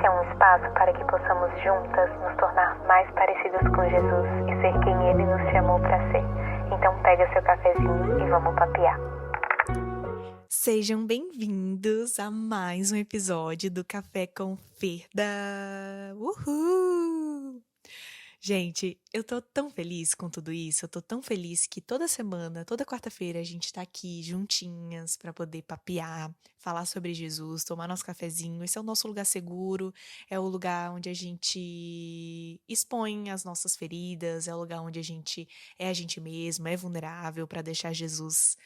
Esse é um espaço para que possamos juntas nos tornar mais parecidas com Jesus e ser quem Ele nos chamou para ser. Então pega seu cafezinho e vamos papear. Sejam bem-vindos a mais um episódio do Café com Ferda. Uhul! Gente, eu tô tão feliz com tudo isso, eu tô tão feliz que toda semana, toda quarta-feira a gente tá aqui juntinhas pra poder papear, falar sobre Jesus, tomar nosso cafezinho. Esse é o nosso lugar seguro, é o lugar onde a gente expõe as nossas feridas, é o lugar onde a gente é a gente mesmo, é vulnerável pra deixar Jesus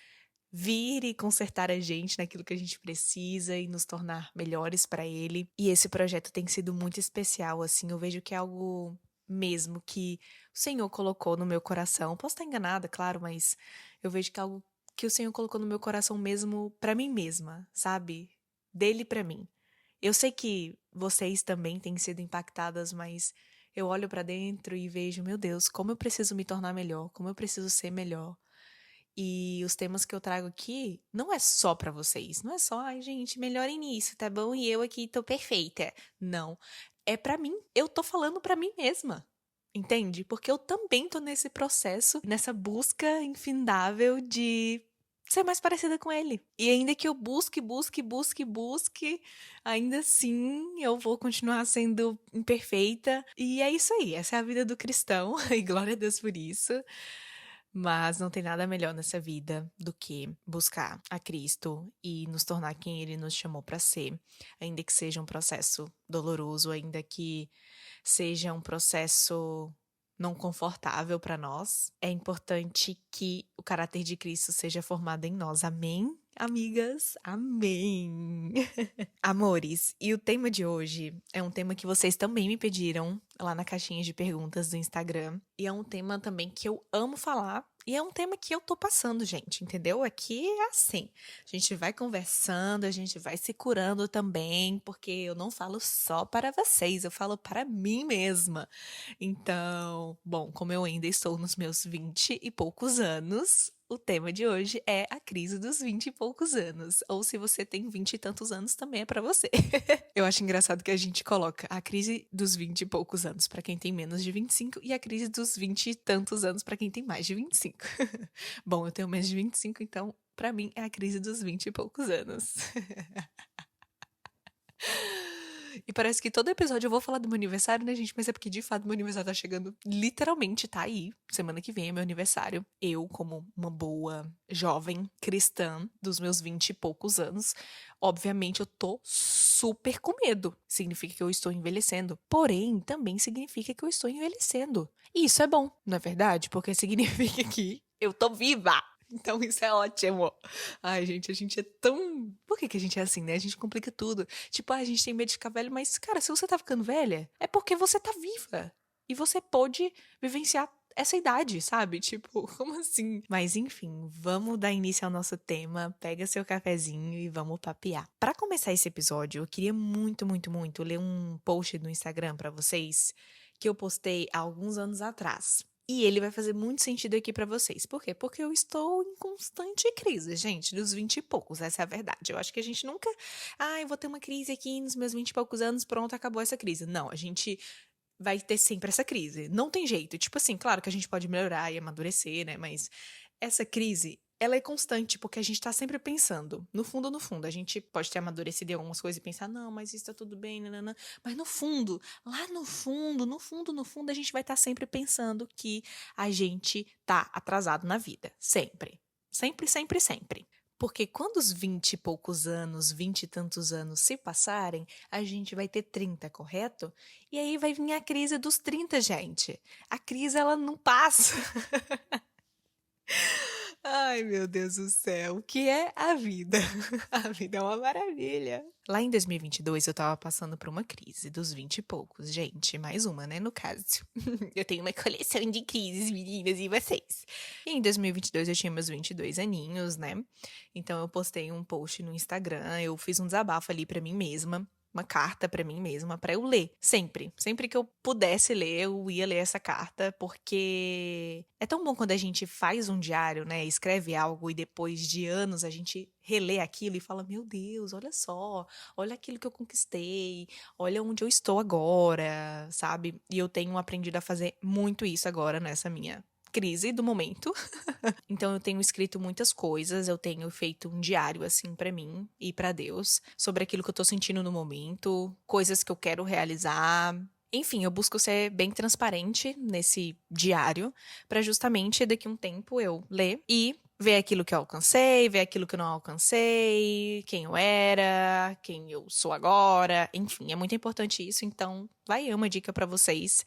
vir e consertar a gente naquilo que a gente precisa e nos tornar melhores pra ele. E esse projeto tem sido muito especial, assim, eu vejo que é algo mesmo que o Senhor colocou no meu coração. Posso estar enganada, claro, mas eu vejo que é algo que o Senhor colocou no meu coração mesmo pra mim mesma, sabe? Dele pra mim. Eu sei que vocês também têm sido impactadas, mas eu olho pra dentro e vejo, meu Deus, como eu preciso me tornar melhor, como eu preciso ser melhor. E os temas que eu trago aqui não é só pra vocês, não é só, ai, gente, melhorem nisso, tá bom? E eu aqui tô perfeita. Não, é pra mim. Eu tô falando pra mim mesma. Entende? Porque eu também tô nesse processo, nessa busca infindável de ser mais parecida com ele. E ainda que eu busque, ainda assim eu vou continuar sendo imperfeita. E é isso aí, essa é a vida do cristão, e glória a Deus por isso. Mas não tem nada melhor nessa vida do que buscar a Cristo e nos tornar quem Ele nos chamou para ser, ainda que seja um processo doloroso, ainda que seja um processo não confortável para nós. É importante que o caráter de Cristo seja formado em nós. Amém? Amigas, amém! Amores, e o tema de hoje é um tema que vocês também me pediram lá na caixinha de perguntas do Instagram. E é um tema também que eu amo falar. E é um tema que eu tô passando, gente, entendeu? Aqui é assim. A gente vai conversando, a gente vai se curando também, porque eu não falo só para vocês, eu falo para mim mesma. Então, bom, como eu ainda estou nos meus 20 e poucos anos, o tema de hoje é a crise dos 20 e poucos anos. Ou se você tem 20 e tantos anos, também é pra você. Eu acho engraçado que a gente coloca a crise dos 20 e poucos anos pra quem tem menos de 25 e a crise dos 20 e tantos anos pra quem tem mais de 25. Bom, eu tenho menos de 25, então pra mim é a crise dos 20 e poucos anos. E parece que todo episódio eu vou falar do meu aniversário, né, gente? Mas é porque, de fato, meu aniversário tá chegando. Literalmente tá aí. Semana que vem é meu aniversário. Eu, como uma boa jovem cristã dos meus 20 e poucos anos, obviamente eu tô super com medo. Significa que eu estou envelhecendo. Porém, também significa que eu estou envelhecendo. E isso é bom, não é verdade? Porque significa que eu tô viva. Então isso é ótimo. Ai, gente, a gente é tão. Por que a gente é assim, né? A gente complica tudo. Tipo, a gente tem medo de ficar velho, mas, cara, se você tá ficando velha, é porque você tá viva. E você pode vivenciar essa idade, sabe? Tipo, como assim? Mas enfim, vamos dar início ao nosso tema. Pega seu cafezinho e vamos papear. Pra começar esse episódio, eu queria muito ler um post no Instagram pra vocês que eu postei há alguns anos atrás. E ele vai fazer muito sentido aqui pra vocês. Por quê? Porque eu estou em constante crise, gente, dos 20 e poucos, essa é a verdade. Eu acho que a gente nunca, eu vou ter uma crise aqui nos meus 20 e poucos anos, pronto, acabou essa crise. Não, a gente vai ter sempre essa crise. Não tem jeito. Tipo assim, claro que a gente pode melhorar e amadurecer, né? Mas essa crise, ela é constante, porque a gente tá sempre pensando. No fundo, a gente pode ter amadurecido em algumas coisas e pensar, não, mas isso tá tudo bem, nananã. Mas no fundo, lá no fundo, a gente vai estar sempre pensando que a gente tá atrasado na vida. Sempre. Sempre. Porque quando os 20 e poucos anos, 20 e tantos anos se passarem, a gente vai ter 30, correto? E aí vai vir a crise dos 30, gente. A crise, ela não passa. Ai, meu Deus do céu, o que é a vida? A vida é uma maravilha. Lá em 2022, eu tava passando por uma crise dos 20 e poucos. Gente, mais uma, né, no caso. Eu tenho uma coleção de crises, meninas, e vocês? E em 2022, eu tinha meus 22 aninhos, né? Então, eu postei um post no Instagram, eu fiz um desabafo ali pra mim mesma, uma carta pra mim mesma, pra eu ler, sempre. Sempre que eu pudesse ler, eu ia ler essa carta, porque é tão bom quando a gente faz um diário, né, escreve algo e depois de anos a gente relê aquilo e fala, meu Deus, olha só, olha aquilo que eu conquistei, olha onde eu estou agora, sabe? E eu tenho aprendido a fazer muito isso agora nessa minha crise do momento. Então eu tenho escrito muitas coisas, eu tenho feito um diário assim pra mim e pra Deus sobre aquilo que eu tô sentindo no momento, coisas que eu quero realizar. Enfim, eu busco ser bem transparente nesse diário pra justamente daqui a um tempo eu ler e ver aquilo que eu alcancei, ver aquilo que eu não alcancei, quem eu era, quem eu sou agora, enfim, é muito importante isso, então vai aí uma dica pra vocês.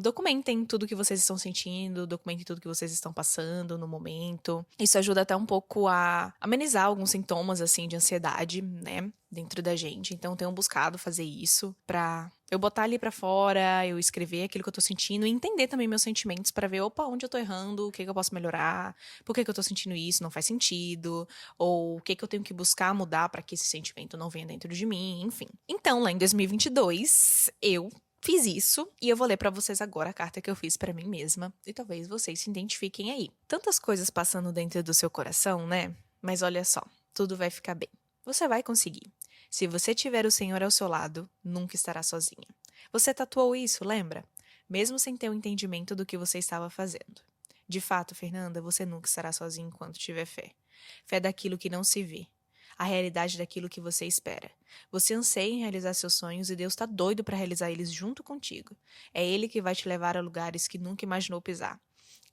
Documentem tudo que vocês estão sentindo, documentem tudo que vocês estão passando no momento. Isso ajuda até um pouco a amenizar alguns sintomas, assim, de ansiedade, né, dentro da gente. Então, eu tenho buscado fazer isso pra eu botar ali pra fora, eu escrever aquilo que eu tô sentindo e entender também meus sentimentos pra ver, opa, onde eu tô errando, o que eu posso melhorar, por que eu tô sentindo isso, não faz sentido, ou o que eu tenho que buscar mudar pra que esse sentimento não venha dentro de mim, enfim. Então, lá em 2022, eu fiz isso e eu vou ler pra vocês agora a carta que eu fiz pra mim mesma e talvez vocês se identifiquem aí. Tantas coisas passando dentro do seu coração, né? Mas olha só, tudo vai ficar bem. Você vai conseguir. Se você tiver o Senhor ao seu lado, nunca estará sozinha. Você tatuou isso, lembra? Mesmo sem ter o entendimento do que você estava fazendo. De fato, Fernanda, você nunca estará sozinha enquanto tiver fé. Fé daquilo que não se vê. A realidade daquilo que você espera. Você anseia em realizar seus sonhos e Deus está doido para realizar eles junto contigo. É Ele que vai te levar a lugares que nunca imaginou pisar.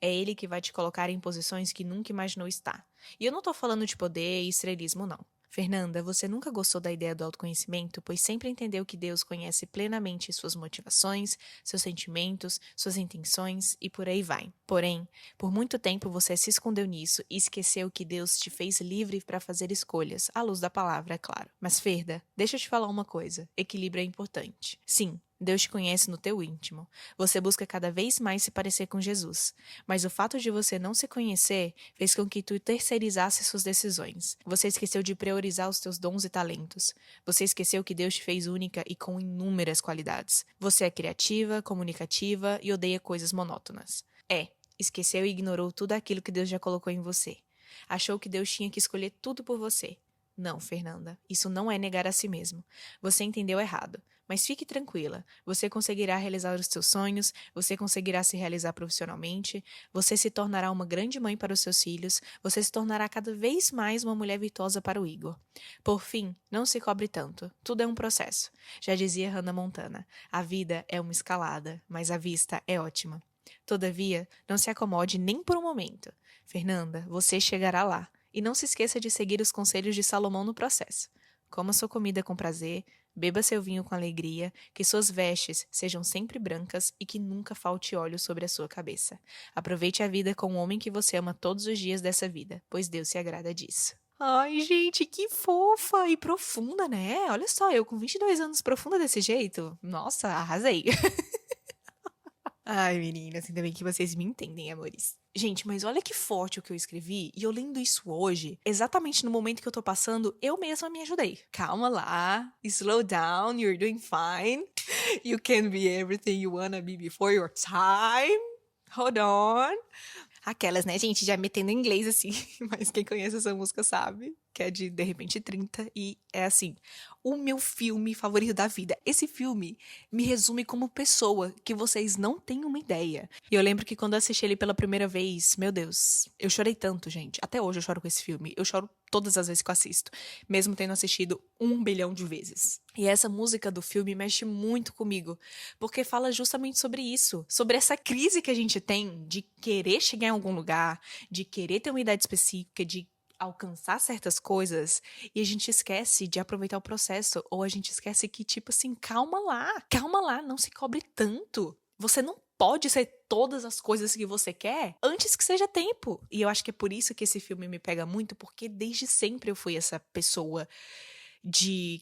É Ele que vai te colocar em posições que nunca imaginou estar. E eu não tô falando de poder e estrelismo, não. Fernanda, você nunca gostou da ideia do autoconhecimento, pois sempre entendeu que Deus conhece plenamente suas motivações, seus sentimentos, suas intenções e por aí vai. Porém, por muito tempo você se escondeu nisso e esqueceu que Deus te fez livre para fazer escolhas, à luz da palavra, é claro. Mas, Ferda, deixa eu te falar uma coisa: equilíbrio é importante. Sim, Deus te conhece no teu íntimo. Você busca cada vez mais se parecer com Jesus. Mas o fato de você não se conhecer fez com que tu terceirizasse suas decisões. Você esqueceu de priorizar os teus dons e talentos. Você esqueceu que Deus te fez única e com inúmeras qualidades. Você é criativa, comunicativa e odeia coisas monótonas. Esqueceu e ignorou tudo aquilo que Deus já colocou em você. Achou que Deus tinha que escolher tudo por você. Não, Fernanda, isso não é negar a si mesmo. Você entendeu errado. Mas fique tranquila, você conseguirá realizar os seus sonhos, você conseguirá se realizar profissionalmente, você se tornará uma grande mãe para os seus filhos, você se tornará cada vez mais uma mulher virtuosa para o Igor. Por fim, não se cobre tanto, tudo é um processo. Já dizia Hannah Montana, a vida é uma escalada, mas a vista é ótima. Todavia, não se acomode nem por um momento. Fernanda, você chegará lá. E não se esqueça de seguir os conselhos de Salomão no processo. Coma sua comida com prazer, beba seu vinho com alegria, que suas vestes sejam sempre brancas e que nunca falte óleo sobre a sua cabeça. Aproveite a vida com o homem que você ama todos os dias dessa vida, pois Deus se agrada disso. Ai, gente, que fofa e profunda, né? Olha só, eu com 22 anos profunda desse jeito. Nossa, arrasei. Ai, meninas, ainda bem que vocês me entendem, amores. Gente, mas olha que forte o que eu escrevi, e eu lendo isso hoje, exatamente no momento que eu tô passando, eu mesma me ajudei. Calma lá, slow down, you're doing fine. You can be everything you wanna be before your time. Hold on. Aquelas, né, gente, já metendo em inglês assim, mas quem conhece essa música sabe, que é de repente 30, e é assim, o meu filme favorito da vida. Esse filme me resume como pessoa, que vocês não têm uma ideia. E eu lembro que quando eu assisti ele pela primeira vez, meu Deus, eu chorei tanto, gente. Até hoje eu choro com esse filme. Eu choro todas as vezes que eu assisto, mesmo tendo assistido 1 bilhão de vezes. E essa música do filme mexe muito comigo, porque fala justamente sobre isso, sobre essa crise que a gente tem de querer chegar em algum lugar, de querer ter uma idade específica, de alcançar certas coisas, e a gente esquece de aproveitar o processo, ou a gente esquece que, tipo assim, calma lá, não se cobre tanto. Você não pode ser todas as coisas que você quer antes que seja tempo. E eu acho que é por isso que esse filme me pega muito, porque desde sempre eu fui essa pessoa de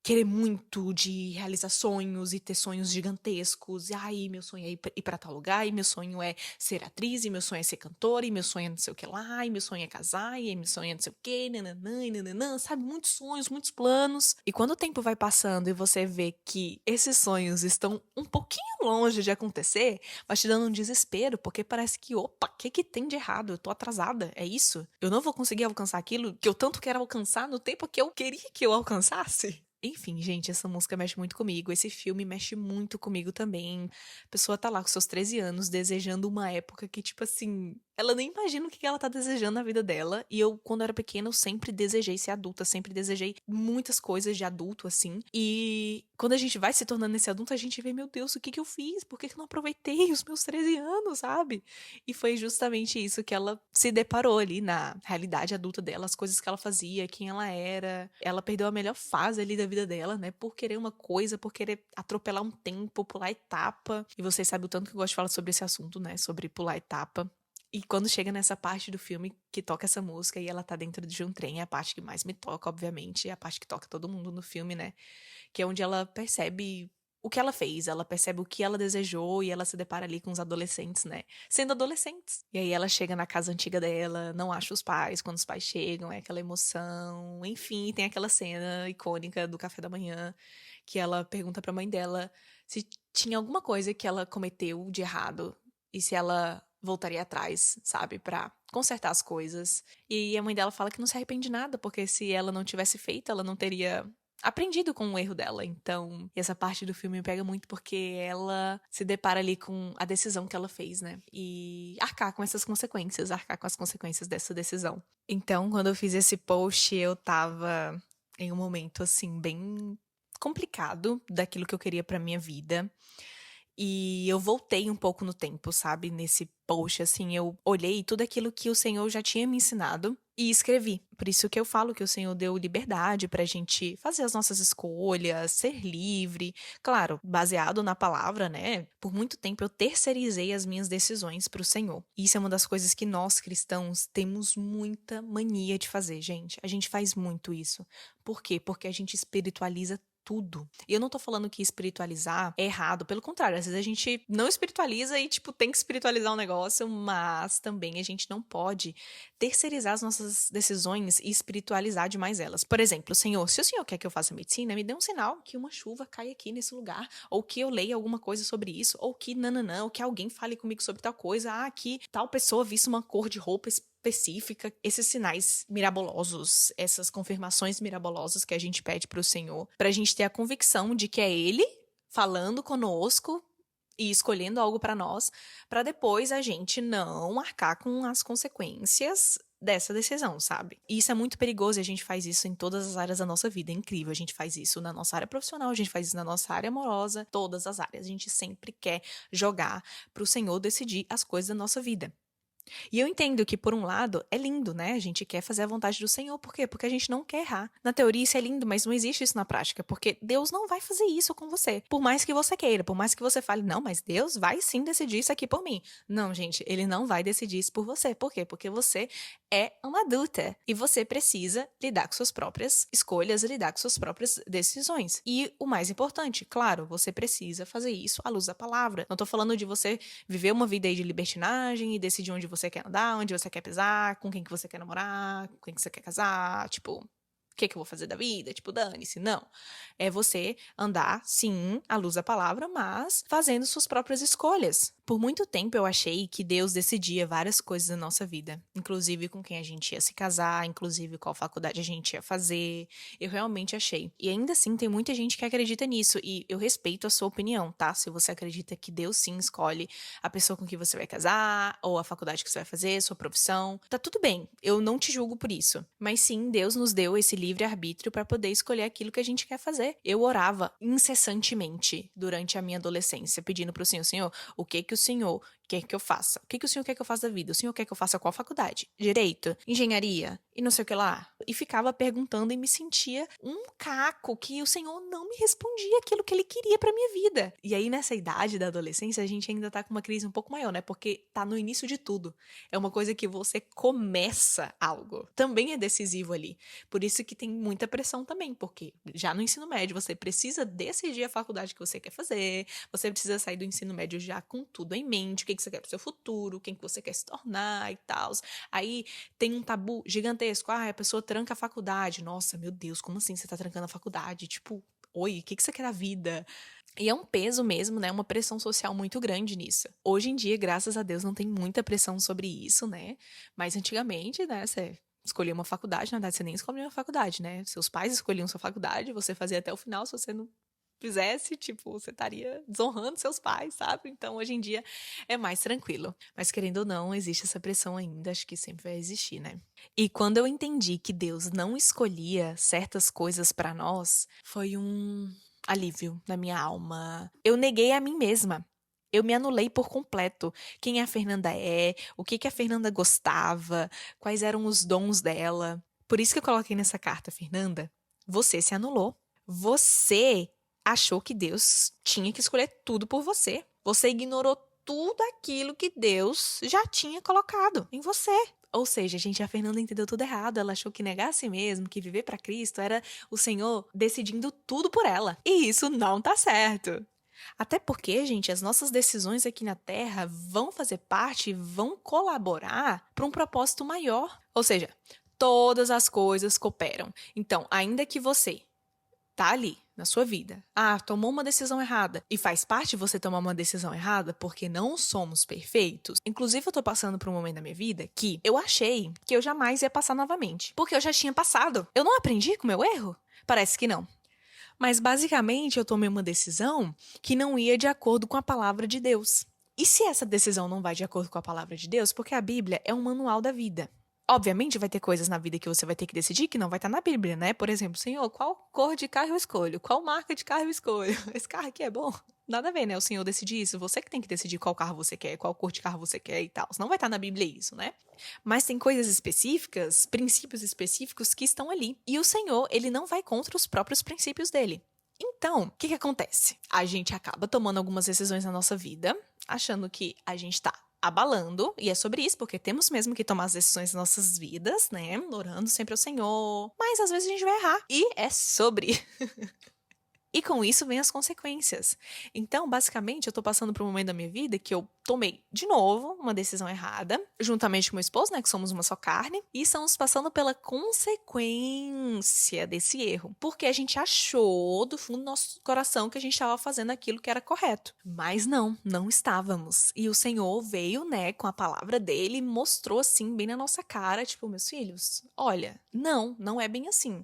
querer muito de realizar sonhos e ter sonhos gigantescos. E ai, meu sonho é ir pra tal lugar, e meu sonho é ser atriz, e meu sonho é ser cantora, e meu sonho é não sei o que lá, e meu sonho é casar, e meu sonho é não sei o que, nananã, e nananã, sabe? Muitos sonhos, muitos planos. E quando o tempo vai passando e você vê que esses sonhos estão um pouquinho longe de acontecer, vai te dando um desespero, porque parece que, opa, o que tem de errado? Eu tô atrasada, é isso? Eu não vou conseguir alcançar aquilo que eu tanto quero alcançar no tempo que eu queria que eu alcançasse? Enfim, gente, essa música mexe muito comigo, esse filme mexe muito comigo também. A pessoa tá lá com seus 13 anos, desejando uma época que, tipo assim, ela nem imagina o que ela tá desejando na vida dela. E eu, quando era pequena, eu sempre desejei ser adulta, sempre desejei muitas coisas de adulto, assim. E quando a gente vai se tornando esse adulto, a gente vê, meu Deus, o que eu fiz? Por que eu não aproveitei os meus 13 anos, sabe? E foi justamente isso que ela se deparou ali na realidade adulta dela, as coisas que ela fazia, quem ela era. Ela perdeu a melhor fase ali da vida dela, né? Por querer uma coisa, por querer atropelar um tempo, pular etapa. E vocês sabem o tanto que eu gosto de falar sobre esse assunto, né? Sobre pular etapa. E quando chega nessa parte do filme que toca essa música e ela tá dentro de um trem, é a parte que mais me toca, obviamente, é a parte que toca todo mundo no filme, né? Que é onde ela percebe o que ela fez, ela percebe o que ela desejou e ela se depara ali com os adolescentes, né? Sendo adolescentes. E aí ela chega na casa antiga dela, não acha os pais, quando os pais chegam, é aquela emoção. Enfim, tem aquela cena icônica do café da manhã, que ela pergunta pra mãe dela se tinha alguma coisa que ela cometeu de errado e se ela voltaria atrás, sabe, pra consertar as coisas. E a mãe dela fala que não se arrepende de nada, porque se ela não tivesse feito, ela não teria aprendido com o erro dela. Então, essa parte do filme me pega muito porque ela se depara ali com a decisão que ela fez, né? E arcar com essas consequências, arcar com as consequências dessa decisão. Então, quando eu fiz esse post, eu tava em um momento, assim, bem complicado daquilo que eu queria pra minha vida. E eu voltei um pouco no tempo, sabe? Nesse post, assim, eu olhei tudo aquilo que o Senhor já tinha me ensinado e escrevi. Por isso que eu falo que o Senhor deu liberdade pra gente fazer as nossas escolhas, ser livre. Claro, baseado na palavra, né? Por muito tempo eu terceirizei as minhas decisões pro Senhor. E isso é uma das coisas que nós, cristãos, temos muita mania de fazer, gente. A gente faz muito isso. Por quê? Porque a gente espiritualiza tudo. E eu não tô falando que espiritualizar é errado, pelo contrário, às vezes a gente não espiritualiza e, tipo, tem que espiritualizar um negócio, mas também a gente não pode terceirizar as nossas decisões e espiritualizar demais elas. Por exemplo, Senhor, se o Senhor quer que eu faça medicina, me dê um sinal que uma chuva cai aqui nesse lugar, ou que eu leia alguma coisa sobre isso, ou que nananã, ou que alguém fale comigo sobre tal coisa, que tal pessoa visse uma cor de roupa específica, esses sinais mirabolosos, essas confirmações mirabolosas que a gente pede pro Senhor, pra gente ter a convicção de que é Ele falando conosco e escolhendo algo pra nós, pra depois a gente não arcar com as consequências dessa decisão, sabe? E isso é muito perigoso e a gente faz isso em todas as áreas da nossa vida, é incrível. A gente faz isso na nossa área profissional, a gente faz isso na nossa área amorosa, todas as áreas. A gente sempre quer jogar pro Senhor decidir as coisas da nossa vida. E eu entendo que, por um lado, é lindo, né? A gente quer fazer a vontade do Senhor. Por quê? Porque a gente não quer errar. Na teoria, isso é lindo, mas não existe isso na prática. Porque Deus não vai fazer isso com você. Por mais que você queira, por mais que você fale, não, mas Deus vai sim decidir isso aqui por mim. Não, gente, Ele não vai decidir isso por você. Por quê? Porque você é uma adulta. E você precisa lidar com suas próprias escolhas, lidar com suas próprias decisões. E o mais importante, claro, você precisa fazer isso à luz da palavra. Não tô falando de você viver uma vida aí de libertinagem e decidir onde você quer andar, onde você quer pisar, com quem que você quer namorar, com quem que você quer casar, tipo, o que eu vou fazer da vida? Tipo, dane-se. Não. É você andar, sim, à luz da palavra, mas fazendo suas próprias escolhas. Por muito tempo eu achei que Deus decidia várias coisas na nossa vida, inclusive com quem a gente ia se casar, inclusive qual faculdade a gente ia fazer. Eu realmente achei. E ainda assim tem muita gente que acredita nisso e eu respeito a sua opinião, tá? Se você acredita que Deus sim escolhe a pessoa com quem você vai casar, ou a faculdade que você vai fazer, sua profissão, tá tudo bem. Eu não te julgo por isso. Mas sim, Deus nos deu esse livre-arbítrio para poder escolher aquilo que a gente quer fazer. Eu orava incessantemente durante a minha adolescência, pedindo pro Senhor, Senhor, o que o Senhor quer que eu faça? O que o senhor quer que eu faça da vida? O senhor quer que eu faça qual faculdade? Direito? Engenharia? E não sei o que lá. E ficava perguntando e me sentia um caco que o senhor não me respondia aquilo que ele queria pra minha vida. E aí, nessa idade da adolescência, a gente ainda tá com uma crise um pouco maior, né? Porque tá no início de tudo. É uma coisa que você começa algo. Também é decisivo ali. Por isso que tem muita pressão também, porque já no ensino médio você precisa decidir a faculdade que você quer fazer, você precisa sair do ensino médio já com tudo em mente, o que você quer pro seu futuro, quem que você quer se tornar e tal. Aí tem um tabu gigantesco, a pessoa tranca a faculdade. Nossa, meu Deus, como assim você tá trancando a faculdade? Tipo, oi, o que você quer da vida? E é um peso mesmo, né? Uma pressão social muito grande nisso. Hoje em dia, graças a Deus, não tem muita pressão sobre isso, né? Mas antigamente, né, você escolhia uma faculdade, na verdade, você nem escolhia uma faculdade, né? Seus pais escolhiam sua faculdade, você fazia até o final, se você não fizesse, tipo, você estaria desonrando seus pais, sabe? Então, hoje em dia, é mais tranquilo. Mas, querendo ou não, existe essa pressão ainda, acho que sempre vai existir, né? E quando eu entendi que Deus não escolhia certas coisas pra nós, foi um alívio na minha alma. Eu neguei a mim mesma. Eu me anulei por completo. Quem a Fernanda é, o que a Fernanda gostava, quais eram os dons dela. Por isso que eu coloquei nessa carta, Fernanda, você se anulou. Você achou que Deus tinha que escolher tudo por você. Você ignorou tudo aquilo que Deus já tinha colocado em você. Ou seja, gente, a Fernanda entendeu tudo errado. Ela achou que negar a si mesmo, que viver para Cristo era o Senhor decidindo tudo por ela. E isso não tá certo. Até porque, gente, as nossas decisões aqui na Terra vão fazer parte, vão colaborar para um propósito maior. Ou seja, todas as coisas cooperam. Então, ainda que você tá ali na sua vida, tomou uma decisão errada e faz parte você tomar uma decisão errada porque não somos perfeitos. Inclusive, eu tô passando por um momento da minha vida que eu achei que eu jamais ia passar novamente, porque eu já tinha passado. Eu não aprendi com o meu erro? Parece que não. Mas basicamente eu tomei uma decisão que não ia de acordo com a palavra de Deus. E se essa decisão não vai de acordo com a palavra de Deus? Porque a Bíblia é um manual da vida. Obviamente vai ter coisas na vida que você vai ter que decidir que não vai estar na Bíblia, né? Por exemplo, Senhor, qual cor de carro eu escolho? Qual marca de carro eu escolho? Esse carro aqui é bom? Nada a ver, né? O Senhor decidir isso. Você que tem que decidir qual carro você quer, qual cor de carro você quer e tal. Não vai estar na Bíblia isso, né? Mas tem coisas específicas, princípios específicos que estão ali. E o Senhor, ele não vai contra os próprios princípios dele. Então, o que acontece? A gente acaba tomando algumas decisões na nossa vida, achando que a gente tá abalando, e é sobre isso, porque temos mesmo que tomar as decisões das nossas vidas, né? Orando sempre ao Senhor. Mas às vezes a gente vai errar. E é sobre. E com isso vem as consequências. Então, basicamente, eu tô passando por um momento da minha vida que eu tomei, de novo, uma decisão errada, juntamente com meu esposo, né, que somos uma só carne, e estamos passando pela consequência desse erro. Porque a gente achou, do fundo do nosso coração, que a gente estava fazendo aquilo que era correto. Mas não estávamos. E o Senhor veio, né, com a palavra dele e mostrou assim, bem na nossa cara, tipo, meus filhos, olha, não é bem assim.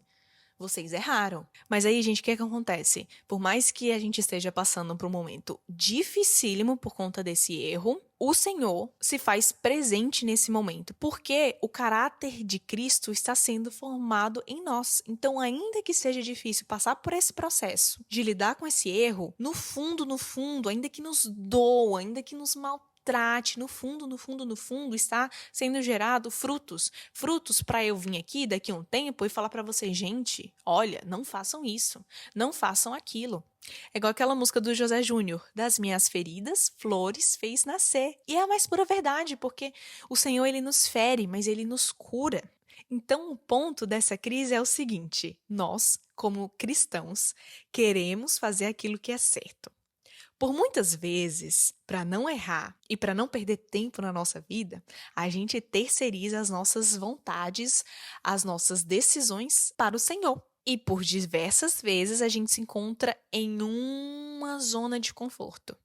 Vocês erraram. Mas aí, gente, o que acontece? Por mais que a gente esteja passando por um momento dificílimo por conta desse erro, o Senhor se faz presente nesse momento, porque o caráter de Cristo está sendo formado em nós. Então, ainda que seja difícil passar por esse processo de lidar com esse erro, no fundo, ainda que nos doa, ainda que nos maltrate, no fundo, está sendo gerado frutos para eu vir aqui daqui a um tempo e falar para vocês, gente, olha, não façam isso, não façam aquilo. É igual aquela música do José Júnior, das minhas feridas, flores fez nascer. E é a mais pura verdade, porque o Senhor, ele nos fere, mas ele nos cura. Então, o ponto dessa crise é o seguinte, nós, como cristãos, queremos fazer aquilo que é certo. Por muitas vezes, para não errar e para não perder tempo na nossa vida, a gente terceiriza as nossas vontades, as nossas decisões para o Senhor. E por diversas vezes a gente se encontra em uma zona de conforto.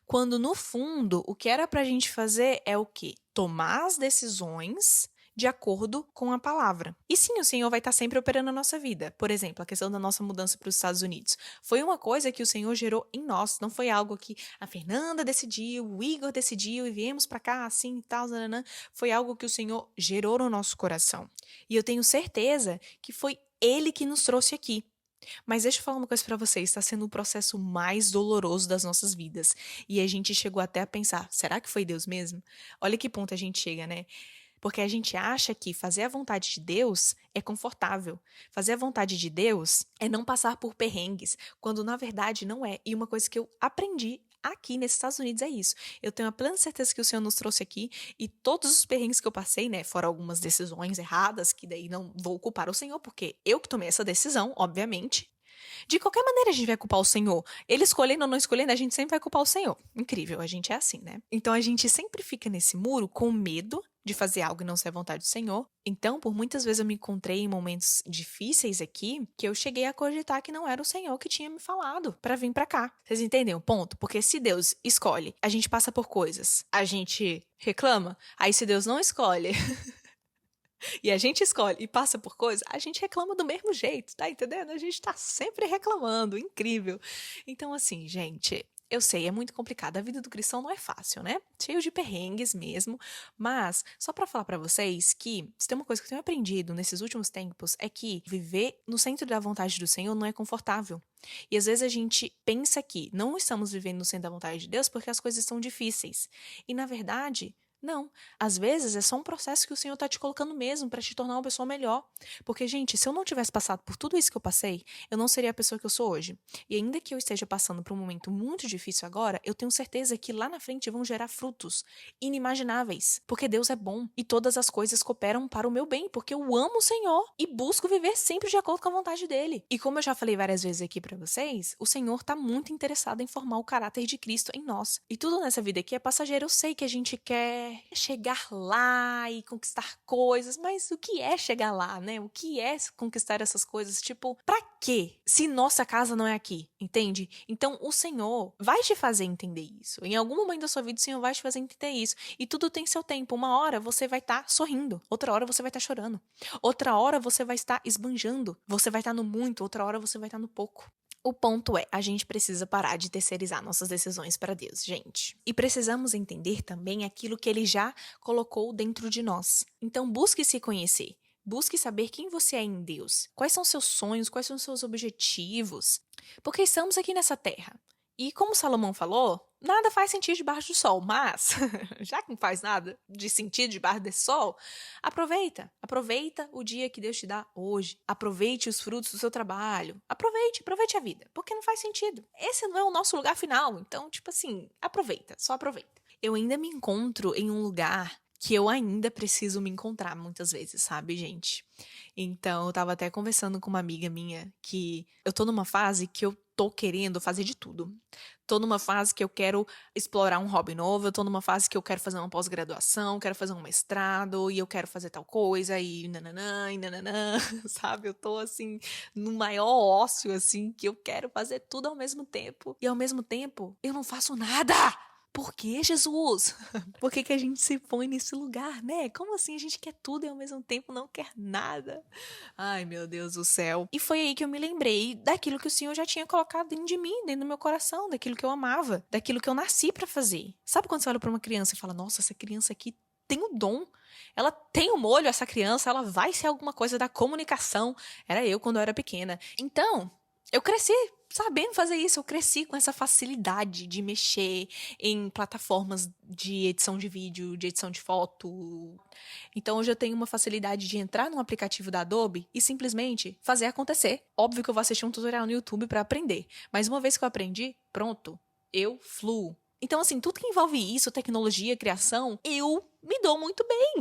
Quando no fundo, o que era para a gente fazer é o quê? Tomar as decisões de acordo com a palavra. E sim, o Senhor vai estar sempre operando na nossa vida. Por exemplo, a questão da nossa mudança para os Estados Unidos. Foi uma coisa que o Senhor gerou em nós. Não foi algo que a Fernanda decidiu, o Igor decidiu e viemos para cá assim e tal. Zananã. Foi algo que o Senhor gerou no nosso coração. E eu tenho certeza que foi Ele que nos trouxe aqui. Mas deixa eu falar uma coisa pra vocês, está sendo o processo mais doloroso das nossas vidas. E a gente chegou até a pensar, será que foi Deus mesmo? Olha que ponto a gente chega, né? Porque a gente acha que fazer a vontade de Deus é confortável. Fazer a vontade de Deus é não passar por perrengues, quando na verdade não é. E uma coisa que eu aprendi aqui nesses Estados Unidos é isso. Eu tenho a plena certeza que o Senhor nos trouxe aqui e todos os perrengues que eu passei, né, fora algumas decisões erradas, que daí não vou culpar o Senhor, porque eu que tomei essa decisão, obviamente. De qualquer maneira, a gente vai culpar o Senhor. Ele escolhendo ou não escolhendo, a gente sempre vai culpar o Senhor. Incrível, a gente é assim, né? Então a gente sempre fica nesse muro com medo de fazer algo e não ser a vontade do Senhor. Então, por muitas vezes eu me encontrei em momentos difíceis aqui, que eu cheguei a cogitar que não era o Senhor que tinha me falado pra vir pra cá. Vocês entendem o ponto? Porque se Deus escolhe, a gente passa por coisas, a gente reclama. Aí se Deus não escolhe, e a gente escolhe e passa por coisa, a gente reclama do mesmo jeito, tá entendendo? A gente tá sempre reclamando, incrível. Então, assim, gente, eu sei, é muito complicado. A vida do cristão não é fácil, né? Cheio de perrengues mesmo. Mas, só pra falar pra vocês que, se tem uma coisa que eu tenho aprendido nesses últimos tempos, é que viver no centro da vontade do Senhor não é confortável. E às vezes a gente pensa que não estamos vivendo no centro da vontade de Deus porque as coisas são difíceis. E, na verdade, não. Às vezes é só um processo que o Senhor tá te colocando mesmo pra te tornar uma pessoa melhor. Porque, gente, se eu não tivesse passado por tudo isso que eu passei, eu não seria a pessoa que eu sou hoje. E ainda que eu esteja passando por um momento muito difícil agora, eu tenho certeza que lá na frente vão gerar frutos inimagináveis. Porque Deus é bom e todas as coisas cooperam para o meu bem, porque eu amo o Senhor e busco viver sempre de acordo com a vontade dele. E como eu já falei várias vezes aqui pra vocês, o Senhor tá muito interessado em formar o caráter de Cristo em nós. E tudo nessa vida aqui é passageiro. Eu sei que a gente quer chegar lá e conquistar coisas, mas o que é chegar lá, né? O que é conquistar essas coisas? Tipo, pra quê? Se nossa casa não é aqui, entende? Então, o Senhor vai te fazer entender isso. Em algum momento da sua vida, o Senhor vai te fazer entender isso. E tudo tem seu tempo. Uma hora você vai estar sorrindo, outra hora você vai estar chorando, outra hora você vai estar esbanjando, você vai estar no muito, outra hora você vai estar no pouco. O ponto é, a gente precisa parar de terceirizar nossas decisões para Deus, gente. E precisamos entender também aquilo que Ele já colocou dentro de nós. Então, busque se conhecer. Busque saber quem você é em Deus. Quais são seus sonhos, quais são seus objetivos. Porque estamos aqui nessa terra. E como Salomão falou, nada faz sentido debaixo do sol, mas, já que não faz nada de sentido debaixo desse sol, aproveita. Aproveita o dia que Deus te dá hoje. Aproveite os frutos do seu trabalho. Aproveite a vida, porque não faz sentido. Esse não é o nosso lugar final, então, tipo assim, aproveita, só aproveita. Eu ainda me encontro em um lugar que eu ainda preciso me encontrar muitas vezes, sabe, gente? Então, eu tava até conversando com uma amiga minha que eu tô numa fase que eu tô querendo fazer de tudo. Tô numa fase que eu quero explorar um hobby novo, eu tô numa fase que eu quero fazer uma pós-graduação, quero fazer um mestrado, e eu quero fazer tal coisa, e nananã, sabe? Eu tô, assim, no maior ócio, assim, que eu quero fazer tudo ao mesmo tempo. E ao mesmo tempo, eu não faço nada! Por que, Jesus? Por que a gente se põe nesse lugar, né? Como assim a gente quer tudo e ao mesmo tempo não quer nada? Ai, meu Deus do céu. E foi aí que eu me lembrei daquilo que o Senhor já tinha colocado dentro de mim, dentro do meu coração, daquilo que eu amava, daquilo que eu nasci pra fazer. Sabe quando você olha pra uma criança e fala, nossa, essa criança aqui tem o dom. Ela tem um molho, essa criança, ela vai ser alguma coisa da comunicação. Era eu quando eu era pequena. Então, eu cresci sabendo fazer isso, eu cresci com essa facilidade de mexer em plataformas de edição de vídeo, de edição de foto. Então hoje eu tenho uma facilidade de entrar num aplicativo da Adobe e simplesmente fazer acontecer. Óbvio que eu vou assistir um tutorial no YouTube para aprender, mas uma vez que eu aprendi, pronto, eu fluo. Então, assim, tudo que envolve isso, tecnologia, criação, eu me dou muito bem.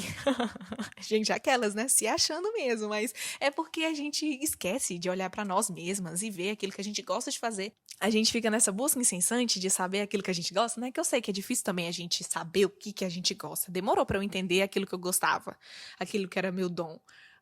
Gente, aquelas, né? Se achando mesmo, mas é porque a gente esquece de olhar pra nós mesmas e ver aquilo que a gente gosta de fazer. A gente fica nessa busca incessante de saber aquilo que a gente gosta, né? Que eu sei que é difícil também a gente saber o que a gente gosta. Demorou pra eu entender aquilo que eu gostava, aquilo que era meu dom.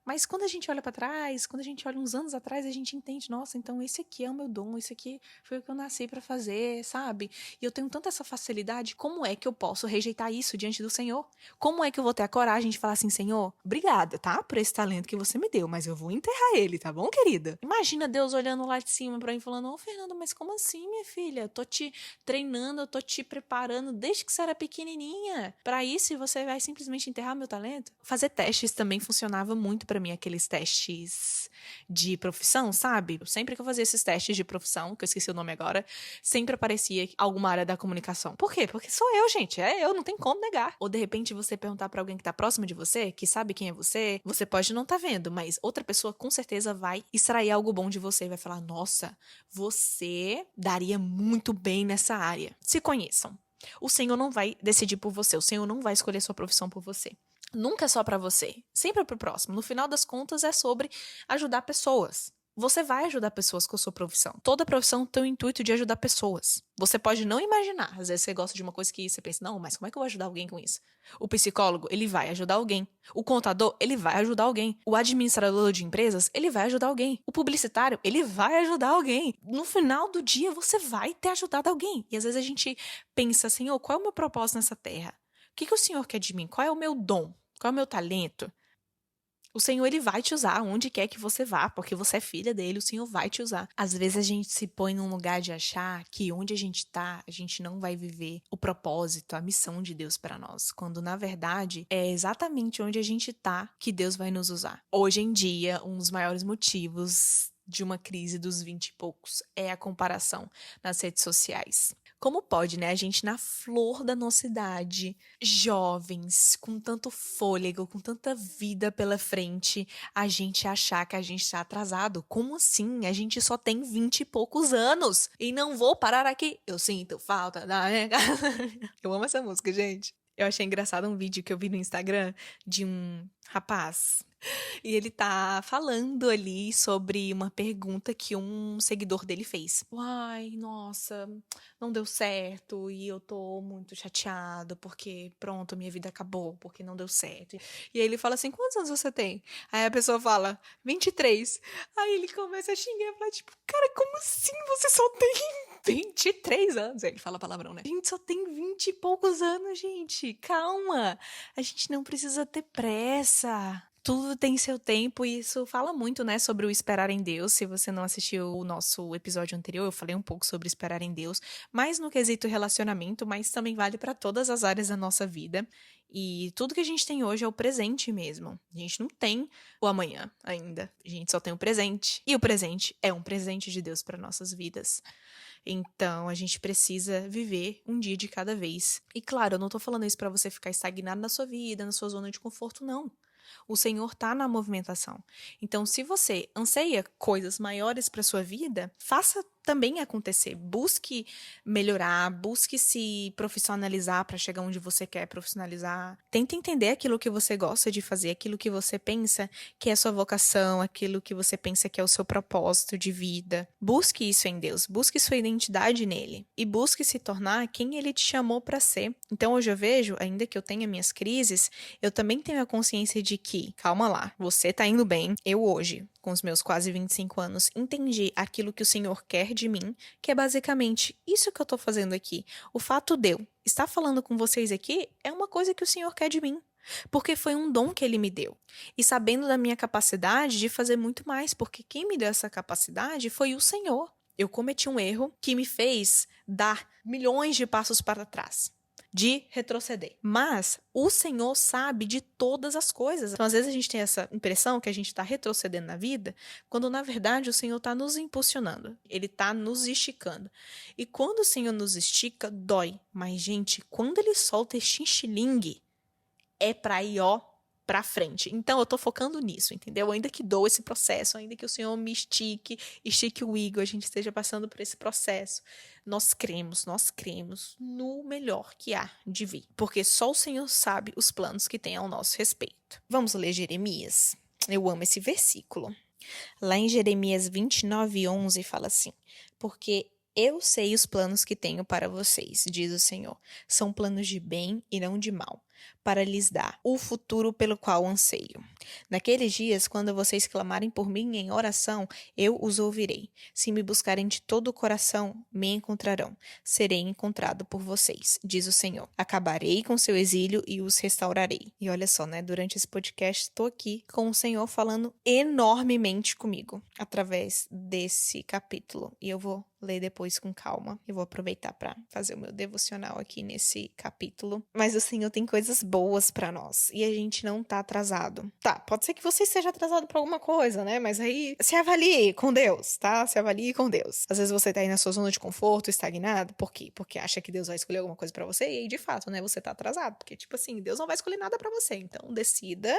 Mas quando a gente olha pra trás, quando a gente olha uns anos atrás, a gente entende, nossa, então esse aqui é o meu dom, esse aqui foi o que eu nasci pra fazer, sabe? E eu tenho tanta essa facilidade, como é que eu posso rejeitar isso diante do Senhor? Como é que eu vou ter a coragem de falar assim, Senhor, obrigada, tá? Por esse talento que você me deu, mas eu vou enterrar ele, tá bom, querida? Imagina Deus olhando lá de cima pra mim, falando, ô, Fernanda, mas como assim, minha filha? Eu tô te treinando, eu tô te preparando desde que você era pequenininha. Pra isso, você vai simplesmente enterrar meu talento? Fazer testes também funcionava muito pra pra mim aqueles testes de profissão, sabe? Sempre que eu fazia esses testes de profissão, que eu esqueci o nome agora, sempre aparecia alguma área da comunicação. Por quê? Porque sou eu, gente. É eu, não tem como negar. Ou de repente você perguntar pra alguém que tá próximo de você, que sabe quem é você pode não tá vendo, mas outra pessoa com certeza vai extrair algo bom de você e vai falar: nossa, você daria muito bem nessa área. Se conheçam. O Senhor não vai decidir por você, o Senhor não vai escolher sua profissão por você. Nunca é só pra você, sempre é pro próximo. No final das contas é sobre ajudar pessoas. Você vai ajudar pessoas com a sua profissão. Toda profissão tem o intuito de ajudar pessoas. Você pode não imaginar. Às vezes você gosta de uma coisa que você pensa, não, mas como é que eu vou ajudar alguém com isso? O psicólogo, ele vai ajudar alguém. O contador, ele vai ajudar alguém. O administrador de empresas, ele vai ajudar alguém. O publicitário, ele vai ajudar alguém. No final do dia, você vai ter ajudado alguém. E às vezes a gente pensa, Senhor, qual é o meu propósito nessa terra? O que o Senhor quer de mim? Qual é o meu dom? Qual é o meu talento? O Senhor, ele vai te usar onde quer que você vá, porque você é filha dele, o Senhor vai te usar. Às vezes a gente se põe num lugar de achar que onde a gente tá, a gente não vai viver o propósito, a missão de Deus para nós, quando na verdade é exatamente onde a gente tá que Deus vai nos usar. Hoje em dia, um dos maiores motivos de uma crise dos 20 e poucos é a comparação nas redes sociais. Como pode, né? A gente na flor da nossa idade, jovens, com tanto fôlego, com tanta vida pela frente, a gente achar que a gente está atrasado. Como assim? A gente só tem 20 e poucos anos. E não vou parar aqui. Eu sinto falta da minha casa. Eu amo essa música, gente. Eu achei engraçado um vídeo que eu vi no Instagram de um rapaz. E ele tá falando ali sobre uma pergunta que um seguidor dele fez. Ai, nossa, não deu certo e eu tô muito chateado porque, pronto, minha vida acabou porque não deu certo. E aí ele fala assim, quantos anos você tem? Aí a pessoa fala, 23. Aí ele começa a xingar e fala, tipo, cara, como assim você só tem 23 anos? Aí ele fala palavrão, né? A gente só tem 20 e poucos anos, gente. Calma. A gente não precisa ter pressa. Tudo tem seu tempo e isso fala muito, né, sobre o esperar em Deus. Se você não assistiu o nosso episódio anterior, eu falei um pouco sobre esperar em Deus, mais no quesito relacionamento, mas também vale para todas as áreas da nossa vida. E tudo que a gente tem hoje é o presente mesmo. A gente não tem o amanhã ainda. A gente só tem o presente. E o presente é um presente de Deus para nossas vidas. Então, a gente precisa viver um dia de cada vez. E claro, eu não tô falando isso para você ficar estagnado na sua vida, na sua zona de conforto, não. O Senhor está na movimentação. Então, se você anseia coisas maiores para sua vida, faça também acontecer. Busque melhorar, busque se profissionalizar para chegar onde você quer profissionalizar. Tente entender aquilo que você gosta de fazer, aquilo que você pensa que é a sua vocação, aquilo que você pensa que é o seu propósito de vida. Busque isso em Deus, busque sua identidade nele e busque se tornar quem ele te chamou para ser. Então, hoje eu vejo, ainda que eu tenha minhas crises, eu também tenho a consciência de que, calma lá, você tá indo bem. Eu hoje, com os meus quase 25 anos, entendi aquilo que o Senhor quer de mim, que é basicamente isso que eu tô fazendo aqui. O fato de eu estar falando com vocês aqui é uma coisa que o Senhor quer de mim. Porque foi um dom que ele me deu. E sabendo da minha capacidade de fazer muito mais, porque quem me deu essa capacidade foi o Senhor. Eu cometi um erro que me fez dar milhões de passos para trás, de retroceder. Mas o Senhor sabe de todas as coisas. Então, às vezes a gente tem essa impressão que a gente está retrocedendo na vida, quando na verdade o Senhor está nos impulsionando. Ele está nos esticando. E quando o Senhor nos estica, dói. Mas, gente, quando ele solta este estilingue, é pra ir, ó, pra frente. Então, eu tô focando nisso, entendeu? Ainda que dou esse processo, ainda que o Senhor me estique o Igor, a gente esteja passando por esse processo, nós cremos no melhor que há de vir. Porque só o Senhor sabe os planos que tem ao nosso respeito. Vamos ler Jeremias? Eu amo esse versículo. Lá em Jeremias 29:11 fala assim, porque eu sei os planos que tenho para vocês, diz o Senhor. São planos de bem e não de mal, para lhes dar o futuro pelo qual anseio. Naqueles dias, quando vocês clamarem por mim em oração, eu os ouvirei. Se me buscarem de todo o coração, me encontrarão. Serei encontrado por vocês, diz o Senhor. Acabarei com seu exílio e os restaurarei. E olha só, né? Durante esse podcast, estou aqui com o Senhor falando enormemente comigo, através desse capítulo. E eu vou ler depois com calma. Eu vou aproveitar para fazer o meu devocional aqui nesse capítulo. Mas o Senhor tem coisas coisas boas pra nós e a gente não tá atrasado. Tá, pode ser que você esteja atrasado pra alguma coisa, né? Mas aí se avalie com Deus, tá? Se avalie com Deus. Às vezes você tá aí na sua zona de conforto, estagnado. Por quê? Porque acha que Deus vai escolher alguma coisa pra você e aí, de fato, né, você tá atrasado. Porque, tipo assim, Deus não vai escolher nada pra você. Então, decida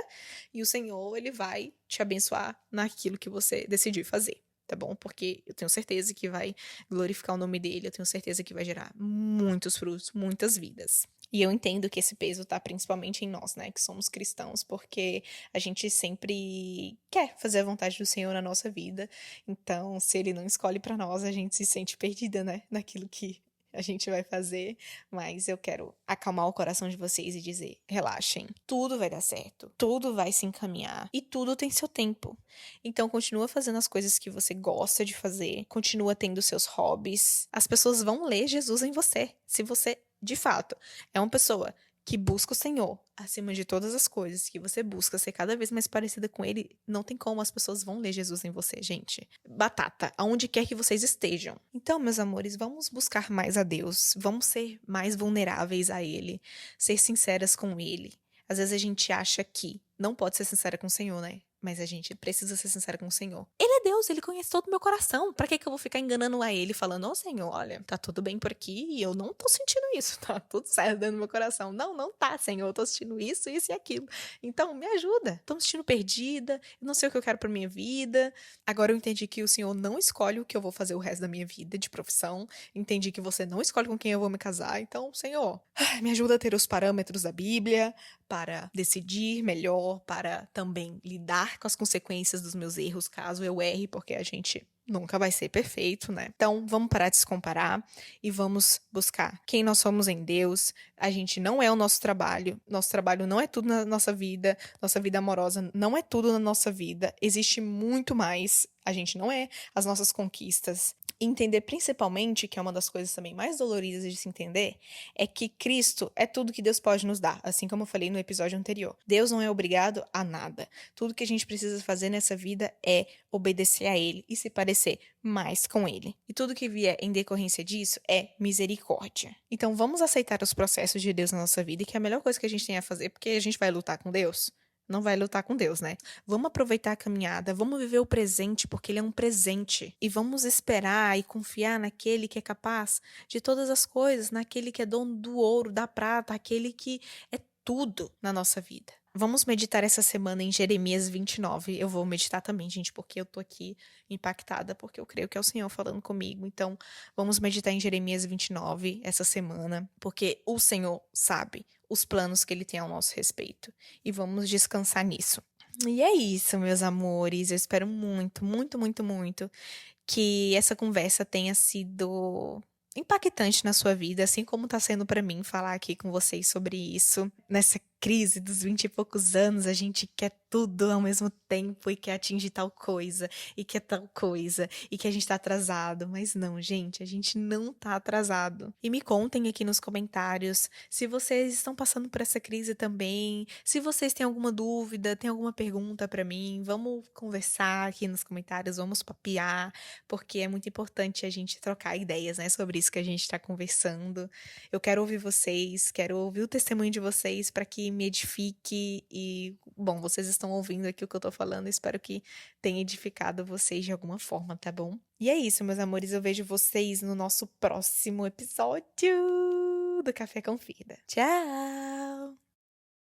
e o Senhor, ele vai te abençoar naquilo que você decidir fazer. Tá bom? Porque eu tenho certeza que vai glorificar o nome dele, eu tenho certeza que vai gerar muitos frutos, muitas vidas. E eu entendo que esse peso tá principalmente em nós, né, que somos cristãos, porque a gente sempre quer fazer a vontade do Senhor na nossa vida. Então, se ele não escolhe pra nós, a gente se sente perdida, né, naquilo que a gente vai fazer, mas eu quero acalmar o coração de vocês e dizer, relaxem, tudo vai dar certo, tudo vai se encaminhar e tudo tem seu tempo. Então continua fazendo as coisas que você gosta de fazer, continua tendo seus hobbies. As pessoas vão ler Jesus em você, se você, de fato, é uma pessoa que busca o Senhor acima de todas as coisas, que você busca ser cada vez mais parecida com Ele, não tem como, as pessoas vão ler Jesus em você, gente. Batata, aonde quer que vocês estejam. Então, meus amores, vamos buscar mais a Deus, vamos ser mais vulneráveis a Ele, ser sinceras com Ele. Às vezes a gente acha que não pode ser sincera com o Senhor, né? Mas a gente precisa ser sincera com o Senhor. Ele é Deus, ele conhece todo o meu coração. Pra que eu vou ficar enganando a ele, falando, Senhor, olha, tá tudo bem por aqui e eu não tô sentindo isso, tá tudo certo dentro do meu coração. Não tá, Senhor, eu tô sentindo isso e aquilo. Então, me ajuda. Tô me sentindo perdida, eu não sei o que eu quero pra minha vida. Agora eu entendi que o Senhor não escolhe o que eu vou fazer o resto da minha vida de profissão. Entendi que você não escolhe com quem eu vou me casar. Então, Senhor, me ajuda a ter os parâmetros da Bíblia para decidir melhor, para também lidar com as consequências dos meus erros, caso eu erre, porque a gente nunca vai ser perfeito, né? Então, vamos parar de se comparar e vamos buscar quem nós somos em Deus. A gente não é o nosso trabalho não é tudo na nossa vida amorosa não é tudo na nossa vida, existe muito mais. A gente não é as nossas conquistas. Entender principalmente, que é uma das coisas também mais doloridas de se entender, é que Cristo é tudo que Deus pode nos dar, assim como eu falei no episódio anterior. Deus não é obrigado a nada. Tudo que a gente precisa fazer nessa vida é obedecer a Ele e se parecer mais com Ele. E tudo que vier em decorrência disso é misericórdia. Então vamos aceitar os processos de Deus na nossa vida, e que é a melhor coisa que a gente tem a fazer, porque a gente vai lutar com Deus. Não vai lutar com Deus, né? Vamos aproveitar a caminhada, vamos viver o presente, porque ele é um presente. E vamos esperar e confiar naquele que é capaz de todas as coisas, naquele que é dono do ouro, da prata, aquele que é tudo na nossa vida. Vamos meditar essa semana em Jeremias 29. Eu vou meditar também, gente, porque eu tô aqui impactada, porque eu creio que é o Senhor falando comigo. Então, vamos meditar em Jeremias 29 essa semana, porque o Senhor sabe os planos que ele tem ao nosso respeito. E vamos descansar nisso. E é isso, meus amores. Eu espero muito, muito, muito, muito que essa conversa tenha sido impactante na sua vida, assim como tá sendo pra mim falar aqui com vocês sobre isso. Nessa crise dos 20 e poucos anos, a gente quer tudo ao mesmo tempo e quer atingir tal coisa, e quer tal coisa, e que a gente tá atrasado. Mas não, gente, a gente não tá atrasado. E me contem aqui nos comentários se vocês estão passando por essa crise também, se vocês têm alguma dúvida, têm alguma pergunta pra mim, vamos conversar aqui nos comentários, vamos papear, porque é muito importante a gente trocar ideias, né, sobre isso que a gente tá conversando. Eu quero ouvir vocês, quero ouvir o testemunho de vocês para que me edifique e, bom, vocês estão ouvindo aqui o que eu tô falando, espero que tenha edificado vocês de alguma forma, tá bom? E é isso, meus amores, eu vejo vocês no nosso próximo episódio do Café com Vida. Tchau!